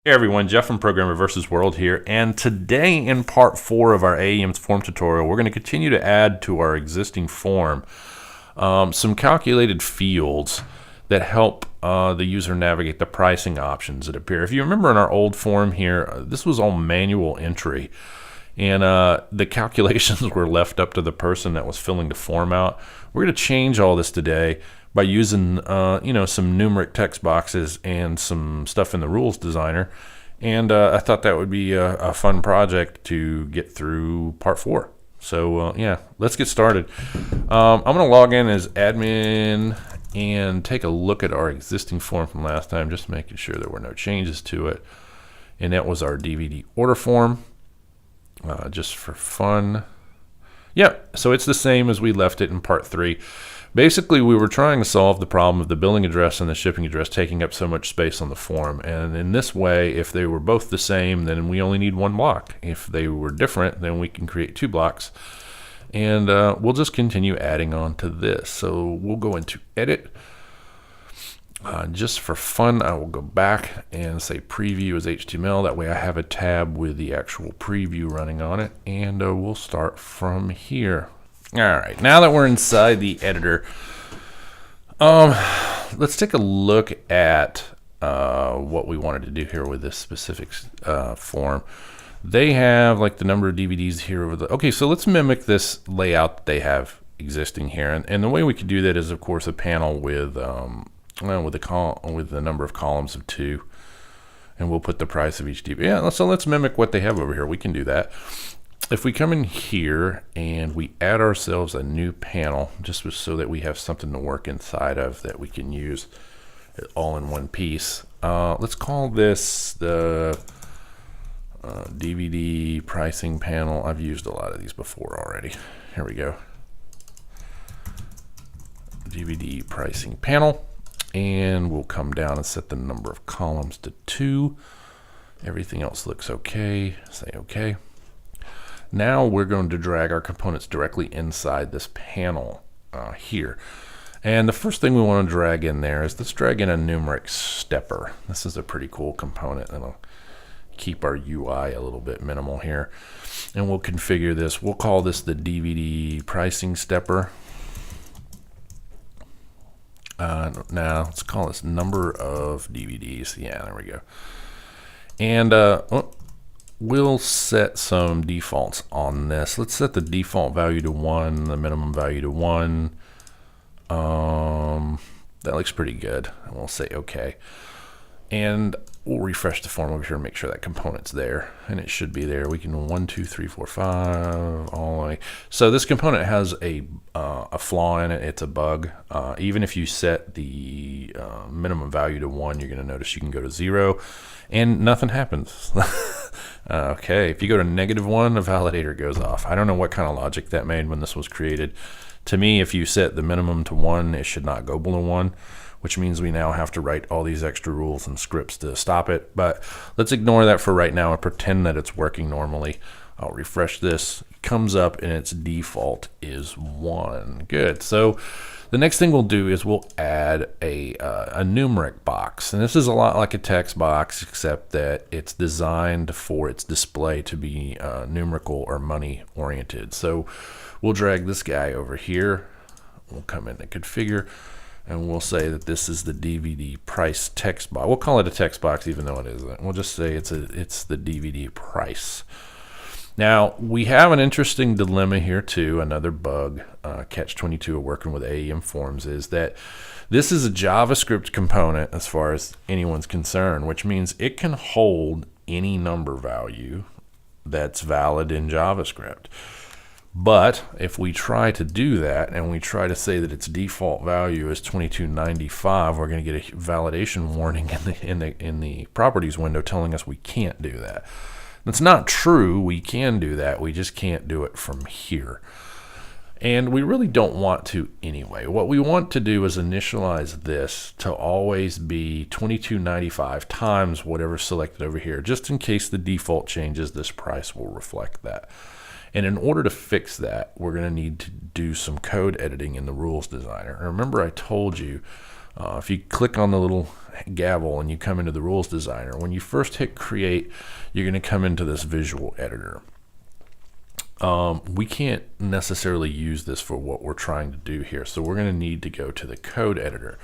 Hey everyone, Jeff from Programmer vs. World here, and today in part 4 of our AEM form tutorial, we're going to continue to add to our existing form some calculated fields that help the user navigate the pricing options that appear. If you remember in our old form here, this was all manual entry, and the calculations were left up to the person that was filling the form out. We're going to change all this today by using some numeric text boxes and some stuff in the rules designer, and I thought that would be a fun project to get through part 4. So yeah, let's get started. I'm gonna log in as admin and take a look at our existing form from last time, just making sure there were no changes to it. And that was our DVD order form, just for fun. Yep, so it's the same as we left it in part 3. Basically, we were trying to solve the problem of the billing address and the shipping address taking up so much space on the form. And in this way, if they were both the same, then we only need one block. If they were different, then we can create 2 blocks. And we'll just continue adding on to this. So we'll go into Edit. Just for fun, I will go back and say Preview as HTML. That way I have a tab with the actual preview running on it. And we'll start from here. All right, now that we're inside the editor, let's take a look at what we wanted to do here with this specific form. They have like the number of DVDs here over the. Okay, so let's mimic this layout that they have existing here, and the way we could do that is, of course, a panel with the number of columns of 2, and we'll put the price of each DVD. Yeah, so let's mimic what they have over here. We can do that. If we come in here and we add ourselves a new panel, just so that we have something to work inside of that we can use all in one piece. Let's call this the DVD pricing panel. I've used a lot of these before already. Here we go. DVD pricing panel. And we'll come down and set the number of columns to 2. Everything else looks okay. Say okay. Now we're going to drag our components directly inside this panel here. And the first thing we want to drag in there is, let's drag in a numeric stepper. This is a pretty cool component. It'll keep our UI a little bit minimal here. And we'll configure this. We'll call this the DVD pricing stepper. Now let's call this number of DVDs. Yeah, there we go. And we'll set some defaults on this. Let's set the default value to 1, the minimum value to 1. That looks pretty good. And we'll say OK. And we'll refresh the form over here and make sure that component's there. And it should be there. We can 1, 2, 3, 4, 5, all the way. So this component has a flaw in it. It's a bug. Even if you set the minimum value to 1, you're going to notice you can go to 0 and nothing happens. Okay, if you go to -1, a validator goes off. I don't know what kind of logic that made when this was created. To me, if you set the minimum to 1, it should not go below 1, which means we now have to write all these extra rules and scripts to stop it. But let's ignore that for right now and pretend that it's working normally. I'll refresh this. It comes up and its default is 1. Good. So the next thing we'll do is we'll add a numeric box. And this is a lot like a text box, except that it's designed for its display to be numerical or money oriented. So we'll drag this guy over here. We'll come in and configure, and we'll say that this is the DVD price text box. We'll call it a text box even though it isn't. We'll just say it's the DVD price. Now, we have an interesting dilemma here too. Another bug, catch-22 of working with AEM forms is that this is a JavaScript component as far as anyone's concerned, which means it can hold any number value that's valid in JavaScript. But if we try to do that and we try to say that its default value is 2295, we're going to get a validation warning in the properties window telling us we can't do that. That's not true. We can do that. We just can't do it from here. And we really don't want to anyway. What we want to do is initialize this to always be 2295 times whatever's selected over here. Just in case the default changes, this price will reflect that. And in order to fix that, we're going to need to do some code editing in the rules designer. Remember I told you, if you click on the little gavel and you come into the rules designer, when you first hit create, you're going to come into this visual editor. We can't necessarily use this for what we're trying to do here, so we're going to need to go to the code editor.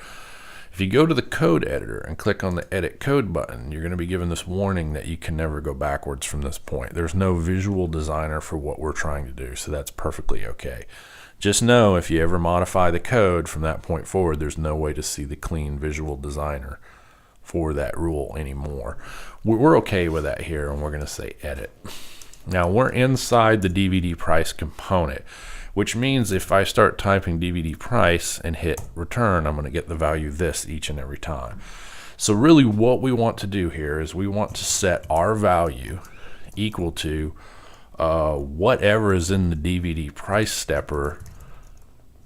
If you go to the code editor and click on the edit code button, you're going to be given this warning that you can never go backwards from this point. There's no visual designer for what we're trying to do, so that's perfectly okay. Just know if you ever modify the code from that point forward, there's no way to see the clean visual designer for that rule anymore. We're okay with that here, and we're going to say edit. Now we're inside the DVD price component, which means if I start typing DVD price and hit return, I'm going to get the value this each and every time. So really what we want to do here is we want to set our value equal to whatever is in the DVD price stepper,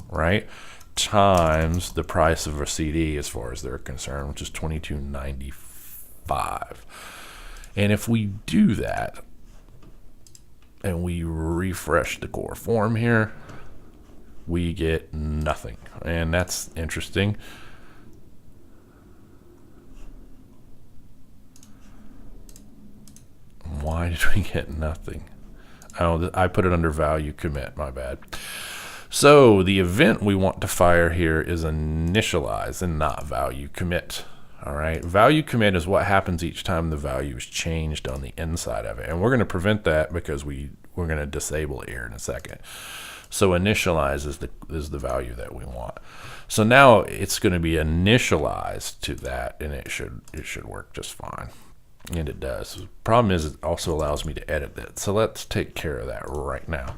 right, times the price of a CD as far as they're concerned, which is $22.95. And if we do that and we refresh the core form here, we get nothing, and that's interesting. Why did we get nothing? Oh, I put it under value commit, my bad. So the event we want to fire here is initialize and not value commit. All right, value commit is what happens each time the value is changed on the inside of it, and we're going to prevent that because we're going to disable it here in a second. So initialize is the value that we want. So now it's going to be initialized to that, and it should work just fine, and it does. The problem is it also allows me to edit it. So let's take care of that right now.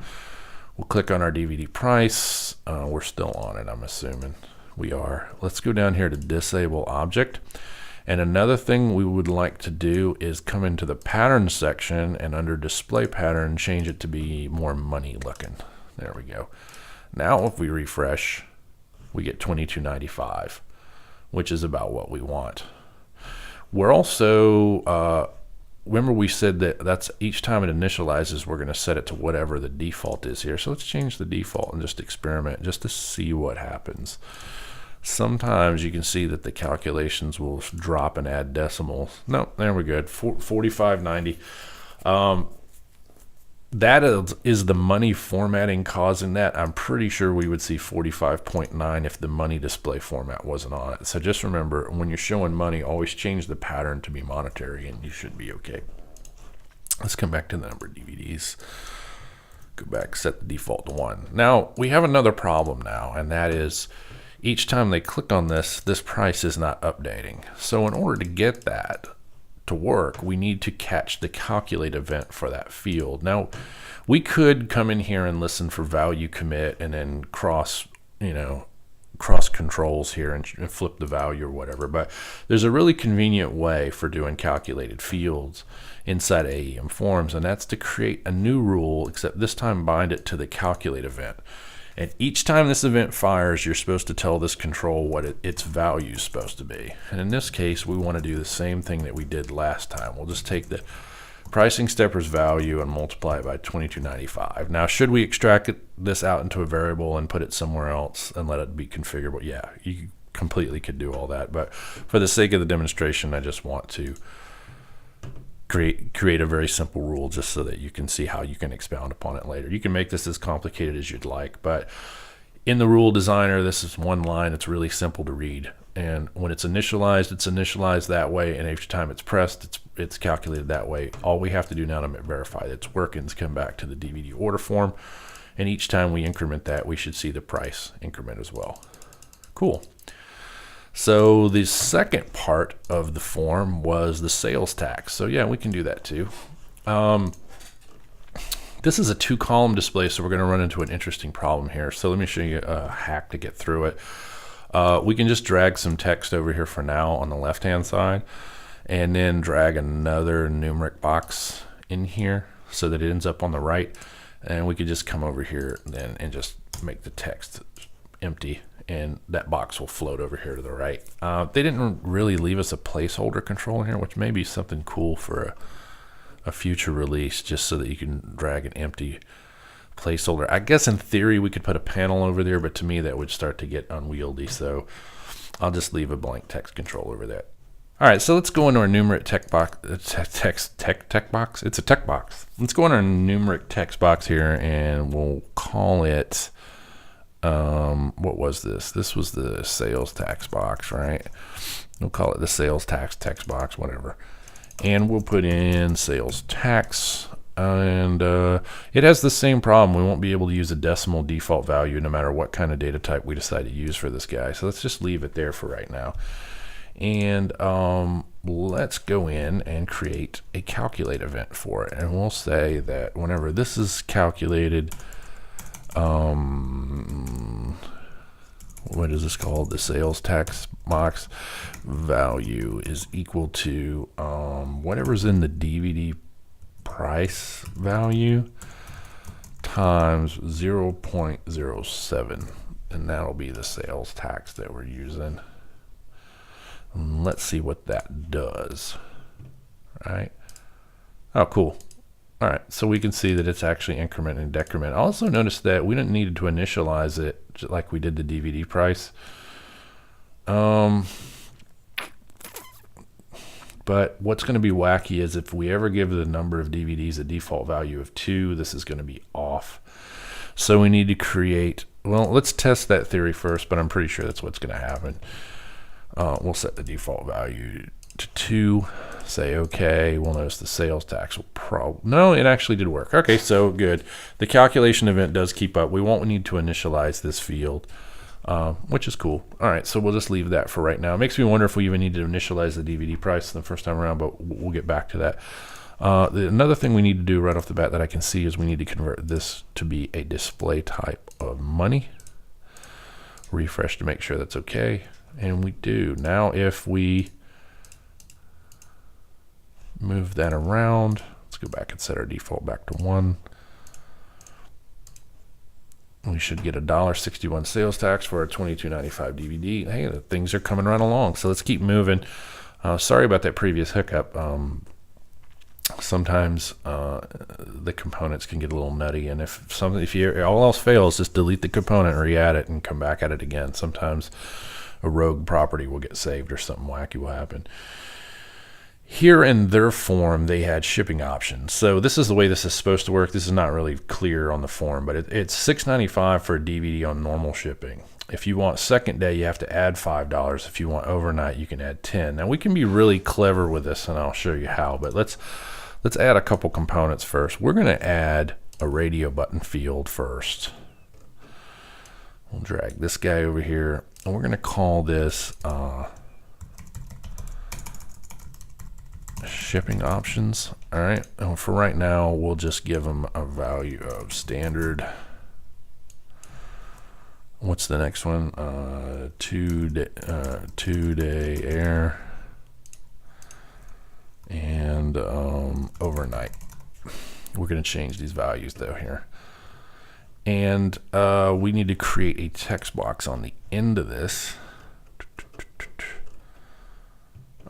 We'll click on our DVD price. We're still on it, I'm assuming. We are. Let's go down here to disable object. And another thing we would like to do is come into the pattern section and under display pattern, change it to be more money looking. There we go. Now if we refresh, we get $22.95, which is about what we want. We're also, remember we said that that's each time it initializes, we're going to set it to whatever the default is here. So let's change the default and just experiment just to see what happens. Sometimes you can see that the calculations will drop and add decimals. No, there we're good. 45.90. That is the money formatting causing that. I'm pretty sure we would see 45.9 if the money display format wasn't on it. So just remember, when you're showing money, always change the pattern to be monetary, and you should be okay. Let's come back to the number of DVDs. Go back, set the default to 1. Now, we have another problem now, and that is each time they click on this, this price is not updating. So in order to get that to work, we need to catch the calculate event for that field. Now, we could come in here and listen for value commit and then cross controls here and flip the value or whatever, but there's a really convenient way for doing calculated fields inside AEM forms, and that's to create a new rule, except this time bind it to the calculate event. And each time this event fires, you're supposed to tell this control what its value is supposed to be. And in this case, we want to do the same thing that we did last time. We'll just take the pricing stepper's value and multiply it by $22.95. Now, should we extract this out into a variable and put it somewhere else and let it be configurable? Yeah, you completely could do all that. But for the sake of the demonstration, I just want to create a very simple rule just so that you can see how you can expound upon it later. You can make this as complicated as you'd like, but in the rule designer, this is one line. It's really simple to read, and when it's initialized that way, and each time it's pressed, it's calculated that way. All we have to do now to verify that it's working is come back to the DVD order form, and each time we increment that, we should see the price increment as well. Cool. So the second part of the form was the sales tax. So yeah, we can do that too. This is a 2-column display, so we're going to run into an interesting problem here. So let me show you a hack to get through it. We can just drag some text over here for now on the left-hand side, and then drag another numeric box in here so that it ends up on the right. And we could just come over here then and just make the text empty, and that box will float over here to the right. They didn't really leave us a placeholder control in here, which may be something cool for a future release, just so that you can drag an empty placeholder. I guess in theory we could put a panel over there, but to me that would start to get unwieldy, so I'll just leave a blank text control over All right, so let's go into our numeric text box. Text box. It's a text box. Let's go into our numeric text box here, and we'll call it. What was this? This was the sales tax box, right? We'll call it the sales tax text box, whatever. And we'll put in sales tax, and it has the same problem. We won't be able to use a decimal default value no matter what kind of data type we decide to use for this guy. So let's just leave it there for right now. And let's go in and create a calculate event for it. And we'll say that whenever this is calculated, what is this called? The sales tax box value is equal to whatever's in the DVD price value times 0.07, and that'll be the sales tax that we're using. And let's see what that does. Right? Oh, cool. All right, so we can see that it's actually increment and decrement. Also notice that we didn't need to initialize it just like we did the DVD price. But what's going to be wacky is if we ever give the number of DVDs a default value of 2, this is going to be off. So we need to create, well, let's test that theory first, but I'm pretty sure that's what's going to happen. We'll set the default value to 2, say okay. We'll notice the sales tax will no, it actually did work. Okay, so good. The calculation event does keep up. We won't need to initialize this field, which is cool. All right, so we'll just leave that for right now. It makes me wonder if we even need to initialize the DVD price the first time around, but we'll get back to that. Another thing we need to do right off the bat that I can see is we need to convert this to be a display type of money. Refresh to make sure that's okay, and we do. Now if we move that around, let's go back and set our default back to 1. We should get $1.61 sales tax for our $22.95 DVD. Hey, things are coming right along, so let's keep moving. Sorry about that previous hookup. Sometimes the components can get a little nutty, and if all else fails, just delete the component, re-add it, and come back at it again. Sometimes a rogue property will get saved or something wacky will happen. Here in their form, they had shipping options. So this is the way this is supposed to work. This is not really clear on the form, but it's $6.95 for a DVD on normal shipping. If you want second day, you have to add $5. If you want overnight, you can add $10. Now we can be really clever with this, and I'll show you how. But let's add a couple components first. We're going to add a radio button field first. We'll drag this guy over here, and we're going to call this shipping options. All right, and for right now we'll just give them a value of standard. What's the next one? 2-day air and overnight. We're going to change these values though here, and we need to create a text box on the end of this.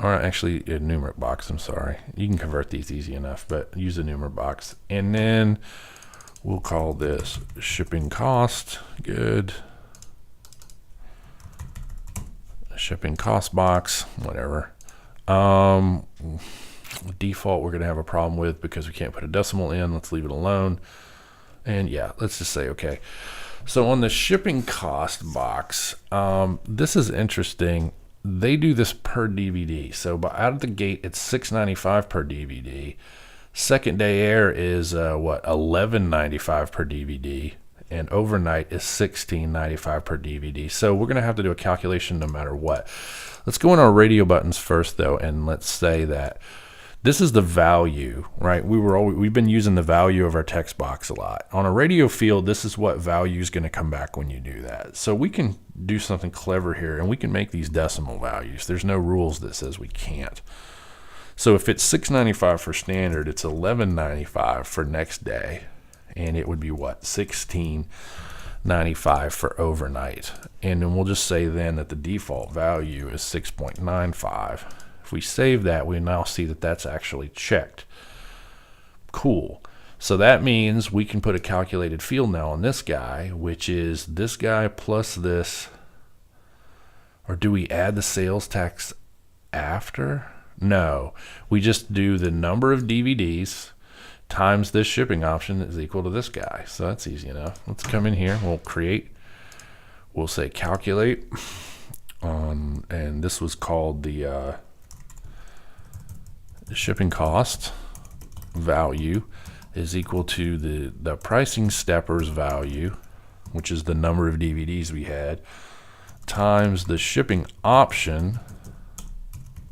Or actually a numeric box, I'm sorry. You can convert these easy enough, but use a numeric box. And then we'll call this shipping cost. Good. Shipping cost box, whatever. Default we're gonna have a problem with because we can't put a decimal in. Let's leave it alone. And yeah, let's just say okay. So on the shipping cost box, this is interesting. They do this per DVD. So out of the gate, it's $6.95 per DVD. Second day air is $11.95 per DVD, and overnight is $16.95 per DVD. So we're going to have to do a calculation no matter what. Let's go in our radio buttons first, though, and let's say that this is the value, right? We've been using the value of our text box a lot. On a radio field, this is what value is going to come back when you do that. So we can do something clever here, and we can make these decimal values. There's no rules that says we can't. So if it's $6.95 for standard, it's $11.95 for next day, and it would be what? $16.95 for overnight. And then we'll just say then that the default value is 6.95. If we save that, we now see that that's actually checked. Cool. So that means we can put a calculated field now on this guy, which is this guy plus this. Or do we add the sales tax after? No, we just do the number of DVDs times this shipping option is equal to this guy. So that's easy enough. Let's come in here. We'll say calculate. And this was called the shipping cost value is equal to the pricing steppers value, which is the number of DVDs we had, times the shipping option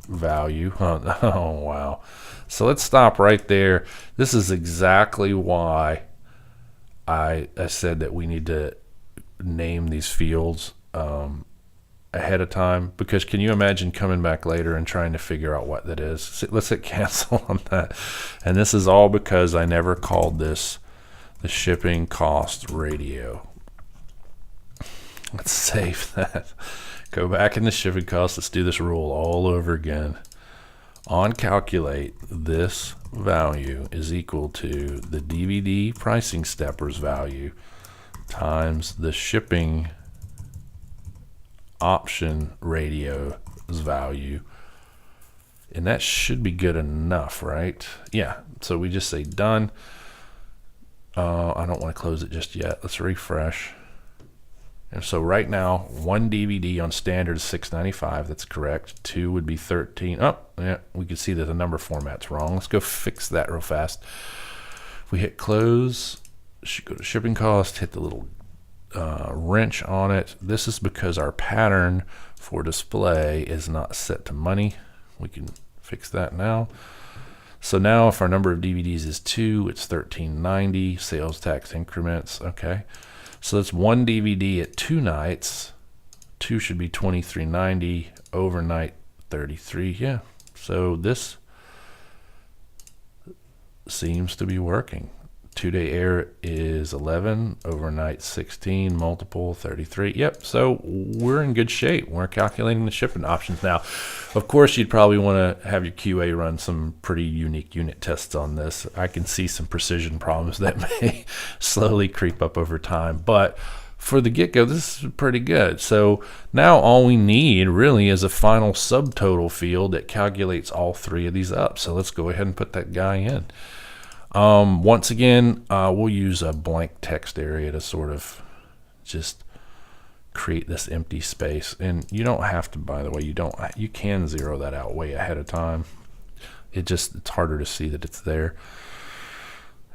value. Oh, wow. So let's stop right there. This is exactly why I said that we need to name these fields ahead of time, because can you imagine coming back later and trying to figure out what that is? So let's hit cancel on that. And this is all because I never called this the shipping cost radio. Let's save that. Go back in the shipping cost. Let's do this rule all over again. On calculate, this value is equal to the DVD pricing steppers value times the shipping option radio's value. And that should be good enough, right? Yeah. So we just say done. I don't want to close it just yet. Let's refresh. And so right now, one DVD on standard is $6.95. That's correct. 2 would be 13. Oh, yeah, we can see that the number format's wrong. Let's go fix that real fast. If we hit close, should go to shipping cost, hit the little wrench on it. This is because our pattern for display is not set to money. We can fix that now. So now if our number of DVDs is 2, it's $13.90. Sales tax increments. Okay. So that's one DVD at 2 nights. 2 should be $23.90. Overnight, $33. Yeah. So this seems to be working. 2-day air is 11. Overnight 16. Multiple 33. Yep. So we're in good shape. We're calculating the shipping options now. Of course, you'd probably want to have your QA run some pretty unique unit tests on this. I can see some precision problems that may slowly creep up over time, but for the get-go, this is pretty good. So now all we need really is a final subtotal field that calculates all 3 of these up. So let's go ahead and put that guy in. Once again, we'll use a blank text area to sort of just create this empty space. And you don't have to, by the way, you can zero that out way ahead of time. It's harder to see that it's there.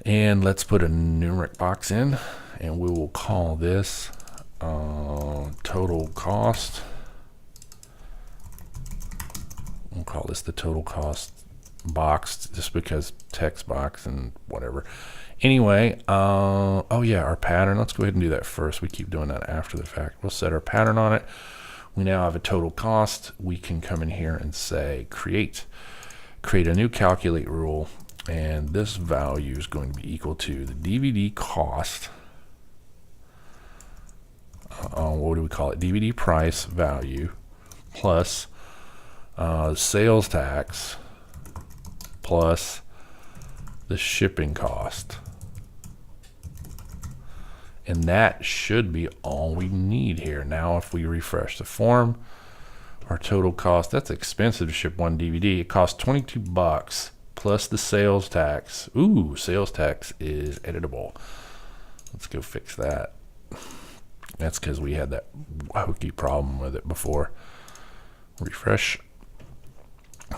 And let's put a numeric box in, and we will call this total cost. We'll call this the total cost box, just because text box and whatever. Anyway, oh yeah, our pattern. Let's go ahead and do that first. We keep doing that after the fact. We'll set our pattern on it. We now have a total cost. We can come in here and say create a new calculate rule, and this value is going to be equal to the DVD cost. What do we call it? DVD price value plus sales tax plus the shipping cost. And that should be all we need here. Now, if we refresh the form, our total cost, that's expensive to ship one DVD. It costs $22 plus the sales tax. Ooh, sales tax is editable. Let's go fix that. That's because we had that hokey problem with it before. Refresh.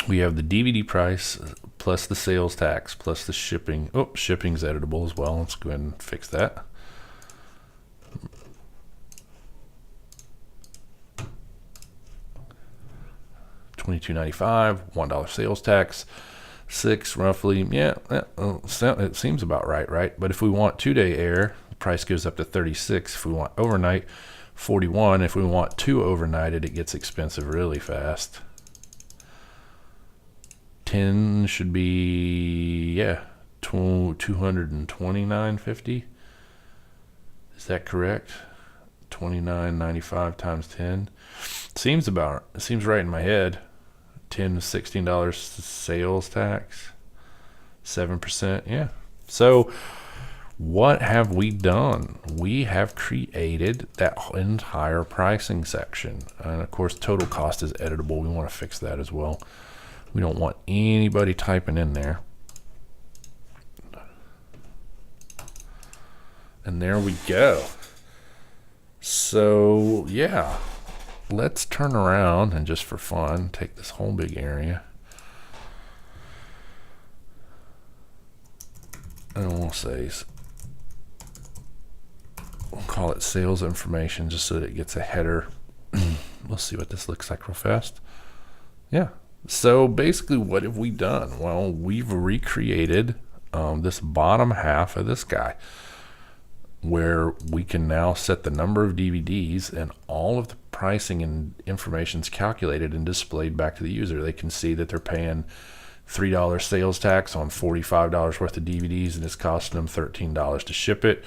We have the DVD price plus the sales tax plus the shipping. Oh, shipping's editable as well. Let's go ahead and fix that. $22.95, $1 sales tax, 6 roughly. Yeah, it seems about right? But if we want 2-day air, the price goes up to 36. If we want overnight, 41. If we want 2 overnighted, it gets expensive really fast. 10 should be, yeah, $229.50. Is that correct? $29.95 times 10. Seems right in my head. $10 to $16 sales tax, 7%. Yeah. So what have we done? We have created that entire pricing section. And of course, total cost is editable. We want to fix that as well. We don't want anybody typing in there. And there we go. So yeah, let's turn around and just for fun, take this whole big area. And we'll say, we'll call it sales information just so that it gets a header. We'll see what this looks like real fast. Yeah. So basically what have we done? Well, we've recreated this bottom half of this guy, where we can now set the number of DVDs, and all of the pricing and information is calculated and displayed back to the user. They can see that they're paying $3 sales tax on $45 worth of DVDs, and it's costing them $13 to ship it.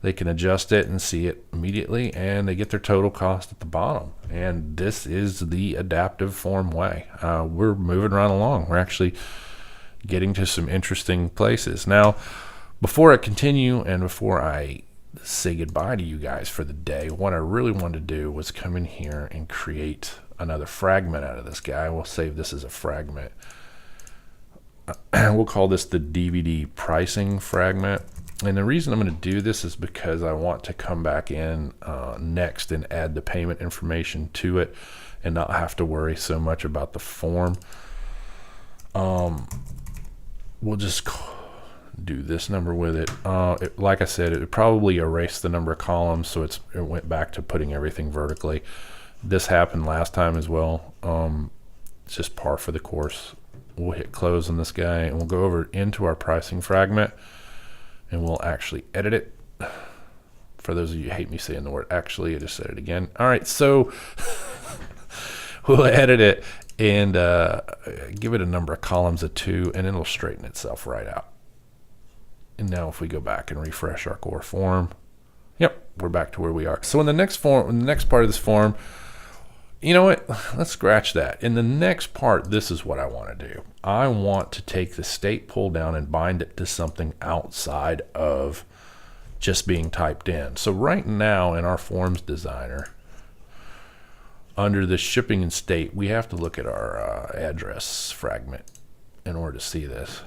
They can adjust it and see it immediately, and they get their total cost at the bottom. And this is the adaptive form way. We're moving right along. We're actually getting to some interesting places. Now, before I continue and before I say goodbye to you guys for the day, what I really wanted to do was come in here and create another fragment out of this guy. We'll save this as a fragment. We'll call this the DVD pricing fragment. And the reason I'm going to do this is because I want to come back in next and add the payment information to it and not have to worry so much about the form. We'll just do this number with it. Like I said, it would probably erase the number of columns, so it went back to putting everything vertically. This happened last time as well. It's just par for the course. We'll hit close on this guy, and we'll go over into our pricing fragment, and we'll actually edit it. For those of you who hate me saying the word actually, I just said it again. All right, so we'll edit it and give it a number of columns of 2, and it'll straighten itself right out. And now if we go back and refresh our core form, yep, we're back to where we are. So in the next form, in the next part of this form, you know what? Let's scratch that. In the next part, this is what I want to do. I want to take the state pull down and bind it to something outside of just being typed in. So right now in our forms designer, under the shipping and state, we have to look at our address fragment in order to see this.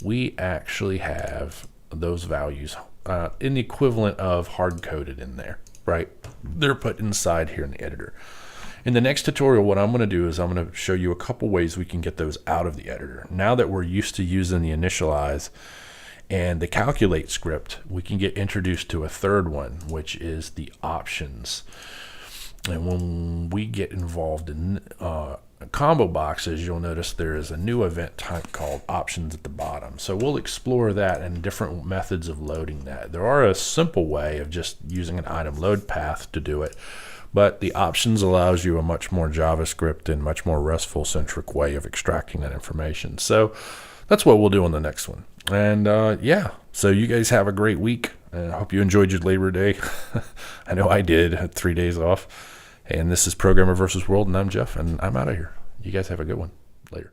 We actually have those values in the equivalent of hard-coded in there, right? They're put inside here in the editor. In the next tutorial, what I'm going to do is I'm going to show you a couple ways we can get those out of the editor. Now that we're used to using the Initialize and the calculate script, we can get introduced to a third one, which is the options. And when we get involved in combo boxes, you'll notice there is a new event type called options at the bottom. So we'll explore that and different methods of loading that. There are a simple way of just using an item load path to do it, but the options allows you a much more JavaScript and much more RESTful centric way of extracting that information. So that's what we'll do on the next one. And yeah, so you guys have a great week. I hope you enjoyed your Labor Day. I know I did. I had 3 days off. And this is Programmer vs. World, and I'm Jeff, and I'm out of here. You guys have a good one. Later.